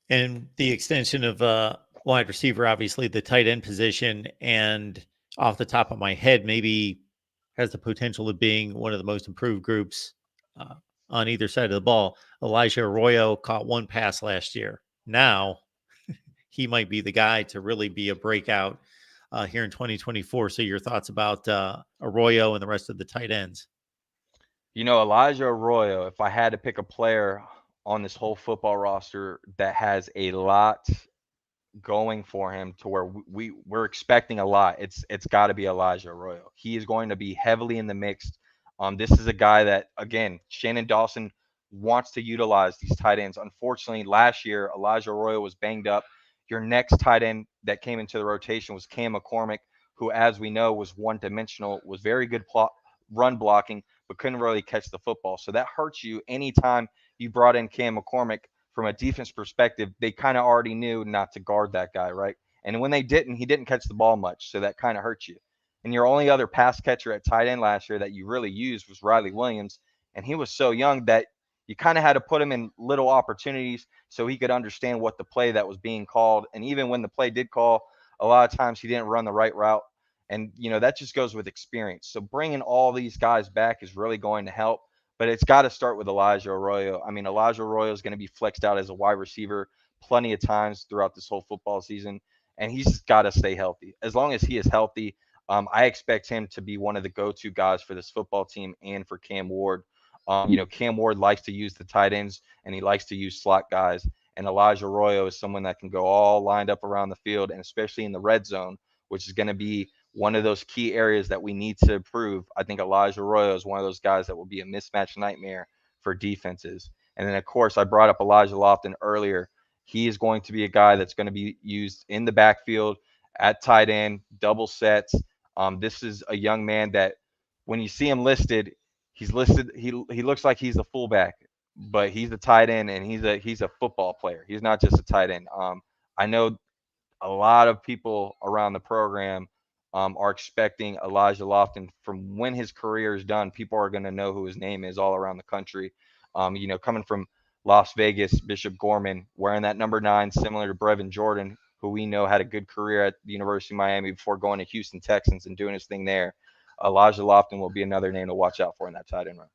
And the extension of wide receiver, obviously the tight end position, and off the top of my head, maybe has the potential of being one of the most improved groups uh, on either side of the ball. Elijah Arroyo caught one pass last year. Now he might be the guy to really be a breakout here in 2024. So your thoughts about Arroyo and the rest of the tight ends? Elijah Arroyo, if I had to pick a player on this whole football roster that has a lot going for him to where we're expecting a lot, it's got to be Elijah Arroyo. He is going to be heavily in the mix. This is a guy that, again, Shannon Dawson wants to utilize these tight ends. Unfortunately, last year Elijah Arroyo was banged up. Your next tight end that came into the rotation was Cam McCormick, who, as we know, was one dimensional, was very good run blocking, but couldn't really catch the football. So that hurts you anytime you brought in Cam McCormick. From a defense perspective, they kind of already knew not to guard that guy, right? And when they didn't, he didn't catch the ball much, so that kind of hurt you. And your only other pass catcher at tight end last year that you really used was Riley Williams, and he was so young that you kind of had to put him in little opportunities so he could understand what the play that was being called. And even when the play did call, a lot of times he didn't run the right route. And that just goes with experience. So bringing all these guys back is really going to help. But it's got to start with Elijah Arroyo. I mean, Elijah Arroyo is going to be flexed out as a wide receiver plenty of times throughout this whole football season, and he's got to stay healthy. As long as he is healthy, I expect him to be one of the go-to guys for this football team and for Cam Ward. Cam Ward likes to use the tight ends, and he likes to use slot guys. And Elijah Arroyo is someone that can go all lined up around the field, and especially in the red zone, which is going to be one of those key areas that we need to improve. I think Elijah Arroyo is one of those guys that will be a mismatch nightmare for defenses. And then, of course, I brought up Elijah Lofton earlier. He is going to be a guy that's going to be used in the backfield at tight end, double sets. This is a young man that when you see him listed, he's listed. He looks like he's a fullback, but he's a tight end and he's a football player. He's not just a tight end. I know a lot of people around the program are expecting Elijah Lofton from when his career is done. People are going to know who his name is all around the country. Coming from Las Vegas, Bishop Gorman, wearing that number 9, similar to Brevin Jordan, who we know had a good career at the University of Miami before going to Houston Texans and doing his thing there. Elijah Lofton will be another name to watch out for in that tight end run.